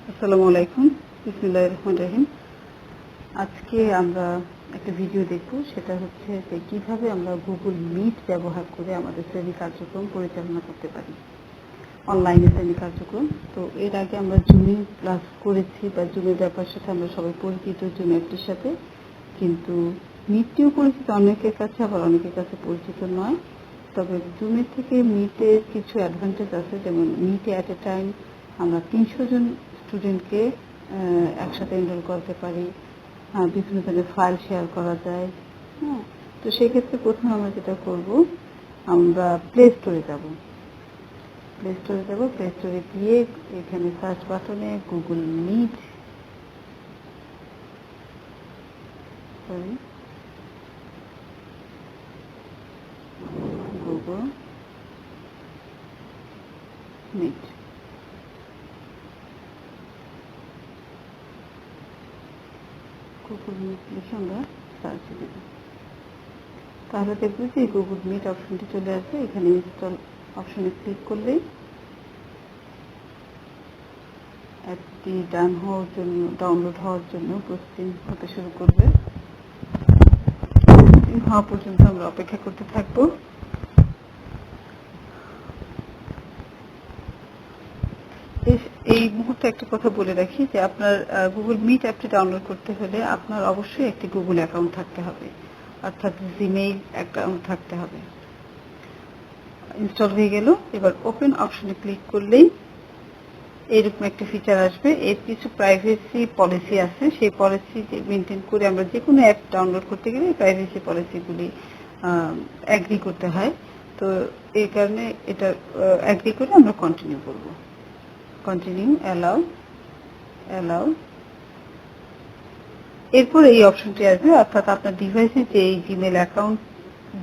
আসসালামু আলাইকুম, বিসমিল্লাহির রহমানির রহিম। আজকে আমরা একটা ভিডিও দেখব, সেটা হচ্ছে যে কিভাবে আমরা গুগল মিট ব্যবহার করে আমাদের শ্রেণী কার্যক্রম পরিচালনা করতে পারি, অনলাইনে শ্রেণী কার্যক্রম। তো এর আগে আমরা জুমে ক্লাস করেছি বা জুমের ব্যাপারের সাথে আমরা সবাই পরিচিত, জুম অ্যাপটির সাথে। কিন্তু মিটটিও পরিচিত অনেকের কাছে, আবার অনেকের কাছে পরিচিত নয়। তবে জুমের থেকে মিটের কিছু অ্যাডভান্টেজ আছে, যেমন মিটে অ্যাট এ টাইম আমরা 300 জন স্টুডেন্টকে একসাথে এনরোল করতে পারি, বিভিন্ন ধরনের ফাইল শেয়ার করা যায়। হ্যাঁ, তো সেক্ষেত্রে প্রথমে আমরা যেটা করব, আমরা প্লে স্টোরে যাব। প্লে স্টোরে গিয়ে এখানে সার্চ বাটনে গুগল মিট গুগল মিট লিখে আমরা সার্চ দেব। তাহলে দেখবো যে গুগল মিট অপশনটি চলে আসবে। এখানে ইনস্টল অপশনে ক্লিক করলেই অ্যাপটি ডাউনলোড হওয়ার জন্য প্রসেসিং হতে শুরু করবে। প্রসেসিং হওয়া পর্যন্ত আমরা অপেক্ষা করতে থাকবো। এই মুহূর্তে একটা কথা বলে রাখি যে আপনার গুগল মিট অ্যাপটি ডাউনলোড করতে হলে আপনার অবশ্যই একটি গুগল অ্যাকাউন্ট থাকতে হবে, অর্থাৎ জিমেইল অ্যাকাউন্ট থাকতে হবে। ইনস্টল হয়ে গেল। এবার ওপেন অপশনে ক্লিক করলেই এরকম একটা ফিচার আসবে। এর কিছু প্রাইভেসি পলিসি আছে, সেই পলিসি মেনটেন করে আমরা যে কোনো অ্যাপ ডাউনলোড করতে গেলে প্রাইভেসি পলিসিগুলি অ্যাগ্রি করতে হয়। তো এই কারণে এটা অ্যাগ্রি করে আমরা কন্টিনিউ করব। Continue, allow. এরপর এই অপশনটি আসবে, অর্থাৎ আপনার ডিভাইসে যে জিমেল অ্যাকাউন্ট,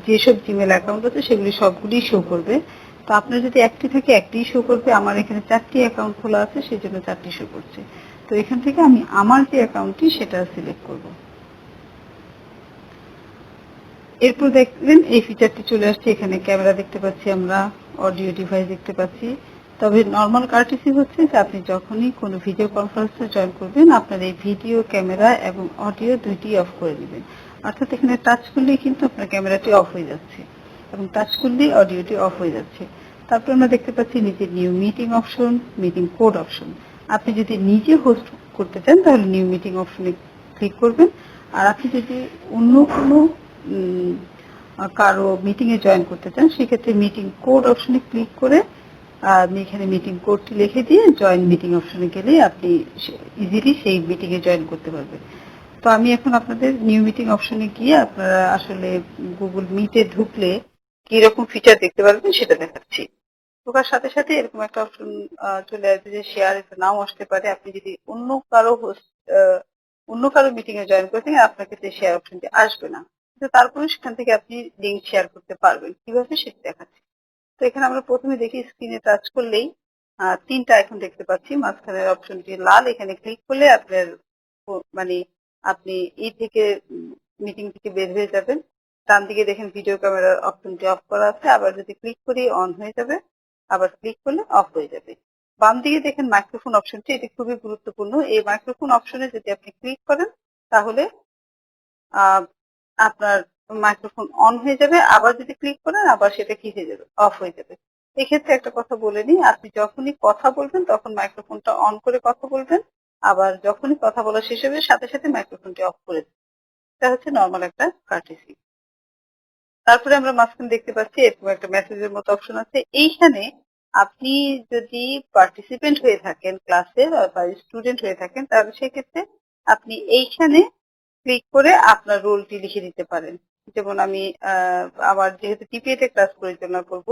যেসব জিমেল অ্যাকাউন্ট আছে সেগুলি সবগুলি শো করবে। তো আপনার যদি একটি থাকে একটি শো করবে। আমার এখানে 4টি অ্যাকাউন্ট খোলা আছে, সেই জন্য 4টি শো করছে। তো এখান থেকে আমি আমার যে অ্যাকাউন্টটি সেটা সিলেক্ট করব। এরপর দেখবেন এই ফিচারটি চলে আসছে। এখানে ক্যামেরা দেখতে পাচ্ছি, আমরা অডিও ডিভাইস দেখতে পাচ্ছি। তবে নর্মাল কার্টিসি হচ্ছে যে আপনি যখনই কোনো ভিডিও কনফারেন্সে জয়েন করবেন, আপনার এই ভিডিও, ক্যামেরা এবং অডিও দুইটি অফ করে নেবেন। অর্থাৎ এখানে টাচ করলেই কিন্তু আপনার ক্যামেরাটি অফ হয়ে যাচ্ছে এবং টাচ করলেই অডিওটি অফ হয়ে যাচ্ছে। তারপর আমরা দেখতে পাচ্ছি নিচে new meeting option, meeting code option. আপনি যদি নিজে হোস্ট করতে চান তাহলে নিউ মিটিং অপশনে ক্লিক করবেন। আর আপনি যদি অন্য কোনো কারো মিটিং এ জয়েন করতে চান, সেক্ষেত্রে মিটিং কোড অপশনে ক্লিক করে আপনি এখানে মিটিং কোডটি লিখে দিয়ে জয়েন মিটিং অপশনে গেলে আপনি ইজিলি সেই মিটিং এ জয়েন করতে পারবেন। তো আমি এখন আপনাদের নিউ মিটিং অপশনে গিয়ে আপনারা আসলে গুগল মিটে ঢুকলে কি রকম ফিচার দেখতে পারবেন সেটা দেখাচ্ছি। ঢোকার সাথে সাথে এরকম একটা অপশন চলে আসবে যে শেয়ার, এটা নাও আসতে পারে। আপনি যদি অন্য কারো মিটিং এ জয়েন করে থাকেন, আপনার ক্ষেত্রে শেয়ার অপশনটি আসবে না, কিন্তু তারপরে সেখান থেকে আপনি লিঙ্ক শেয়ার করতে পারবেন। কিভাবে সেটা দেখাচ্ছি। তো এখানে আমরা প্রথমে দেখি স্ক্রিনে টাচ করলেই 3টা আইকন দেখতে পাচ্ছি। মাঝখানের অপশনটি লাল, এখানে ক্লিক করলে আপনার মানে আপনি এই থেকে মিটিং থেকে বের হয়ে যাবেন। ডান দিকে দেখেন ভিডিও ক্যামেরার অপশনটি অফ করা আছে, আবার যদি ক্লিক করি অন হয়ে যাবে, আবার ক্লিক করলে অফ হয়ে যাবে। বাম দিকে দেখেন মাইক্রোফোন অপশনটি, এটি খুবই গুরুত্বপূর্ণ। এই মাইক্রোফোন অপশনে যদি আপনি ক্লিক করেন তাহলে আপনার মাইক্রোফোন অন হয়ে যাবে, আবার যদি ক্লিক করেন আবার সেটা কি হয়ে যাবে, অফ হয়ে যাবে। এক্ষেত্রে একটা কথা বলে নিই, আপনি যখনই কথা বলবেন তখন মাইক্রোফোনটা অন করে কথা বলবেন, আবার যখনই কথা বলা শেষ হবে সাথে সাথে মাইক্রোফোনটি অফ করে দেবেন। এটা হচ্ছে নর্মাল একটা কার্টেসি। তারপরে আমরা মাঝখানে দেখতে পাচ্ছি এরকম একটা মেসেজের মতো অপশন আছে। এইখানে আপনি যদি পার্টিসিপেন্ট হয়ে থাকেন ক্লাসের বা স্টুডেন্ট হয়ে থাকেন, তাহলে সেক্ষেত্রে আপনি এইখানে ক্লিক করে আপনার রোলটি লিখে দিতে পারেন। যেমন আমি আমার যেহেতু টিপিএ তে ক্লাস পরিচালনা করব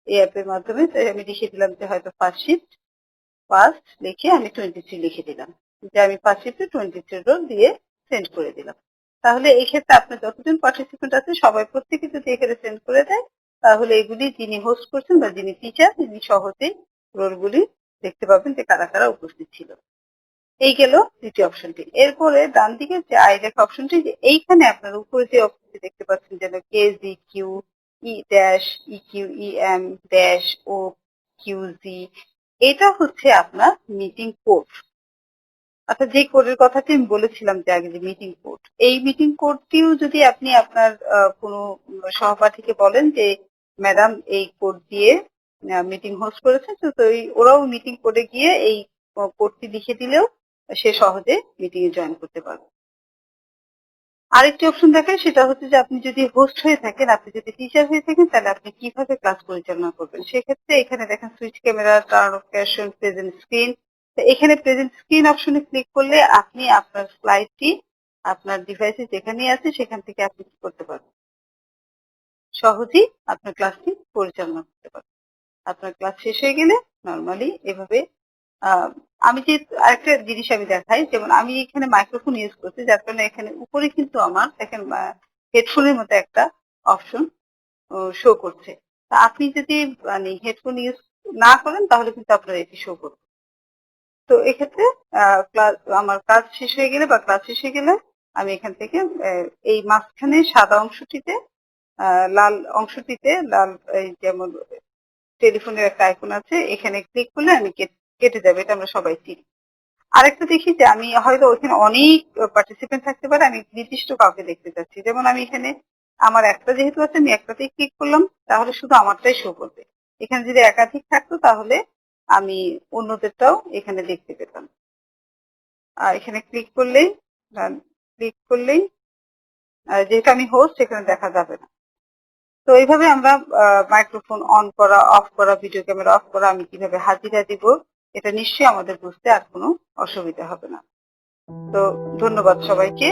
এই অ্যাপের মাধ্যমে, তাই আমি লিখে দিলাম যে হয়তো ফার্স্ট লিখে আমি 23 লিখে দিলাম, যে আমি ফার্স্ট শিফটে 23 রোল দিয়ে সেন্ড করে দিলাম। তাহলে এই ক্ষেত্রে আপনার যতজন পার্টিসিপেন্ট আছে সবাই প্রত্যেকে যদি এখানে সেন্ড করে দেয়, তাহলে এগুলি যিনি হোস্ট করছেন বা যিনি টিচার, তিনি সহজেই রোলগুলি দেখতে পাবেন যে কারা কারা উপস্থিত ছিল। এই গেল দ্বিতীয় অপশনটি। এরপরে ডান দিকে যে আই লেখা অপশনটি, যে এইখানে আপনার উপরে যে অপশনটি দেখতে পাচ্ছেন যেন K G Q E dash E Q E M dash O Q G, এটা হচ্ছে আপনার মিটিং কোড। আচ্ছা, যে কোডের কথাটি আমি বলেছিলাম যে আগে, যে মিটিং কোড, এই মিটিং কোডটিও যদি আপনি আপনার কোনো সহপাঠীকে বলেন যে ম্যাডাম এই কোড দিয়ে মিটিং হোস্ট করেছে, তো ওরাও মিটিং কোডে গিয়ে এই কোডটি লিখে দিলেও সে সহজে মিটিং এ জয়েন করতে পারবে। আরেকটি অপশন দেখায়, সেটা হচ্ছে যে আপনি যদি হোস্ট হয়ে থাকেন, আপনি যদি টিচার হয়ে থাকেন, তাহলে আপনি কিভাবে ক্লাস পরিচালনা করবেন। সেক্ষেত্রে এখানে দেখেন switch camera, turn off caption, present screen. এখানে প্রেজেন্ট স্ক্রিন অপশনে ক্লিক করলে আপনি আপনার স্লাইডটি আপনার ডিভাইসে যেখানেই আছে সেখান থেকে আপনি কি করতে পারবেন, সহজেই আপনার ক্লাসটি পরিচালনা করতে পারবেন। আপনার ক্লাস শেষ হয়ে গেলে নর্মালি এভাবে আমি যে আরেকটা জিনিস আমি দেখাই, যেমন আমি এখানে মাইক্রোফোন ইউজ করছি, যার কারণে এখানে উপরে কিন্তু আমার দেখেন হেডফোনের মতো একটা অপশন শো করছে। তা আপনি যদি মানে হেডফোন ইউজ না করেন তাহলে কিন্তু আপনার এটি শো করবে। তো এক্ষেত্রে ক্লাস আমার কাজ শেষ হয়ে গেলে বা ক্লাস শেষ হয়ে গেলে আমি এখান থেকে এই মাঝখানে সাদা অংশটিতে লাল অংশটিতে লাল, এই যেমন টেলিফোনের একটা আইকন আছে, এখানে ক্লিক করলে আমি কেটে যাবে, এটা আমরা সবাই চিনি। আরেকটা দেখি যে আমি হয়তো ওখানে অনেক পার্টিসিপেন্ট থাকতে পারে, আমি নির্দিষ্ট কাউকে দেখতে চাচ্ছি, যেমন আমি এখানে আমার একটা যেহেতু আছে, আমি একটাতেই ক্লিক করলাম, তাহলে শুধু আমারটাই শো করবে। এখানে যদি একাধিক থাকতো তাহলে আমি অন্যদেরটাও এখানে দেখতে পেতাম। আর এখানে ক্লিক করলেই যেহেতু আমি হোস্ট, এখানে দেখা যাবে না। তো এইভাবে আমরা মাইক্রোফোন অন করা, অফ করা, ভিডিও ক্যামেরা অফ করা, আমি কিভাবে হাজিরা দিব, এটা নিশ্চয়ই আমাদের বুঝতে আর কোনো অসুবিধা হবে না। তো ধন্যবাদ সবাইকে।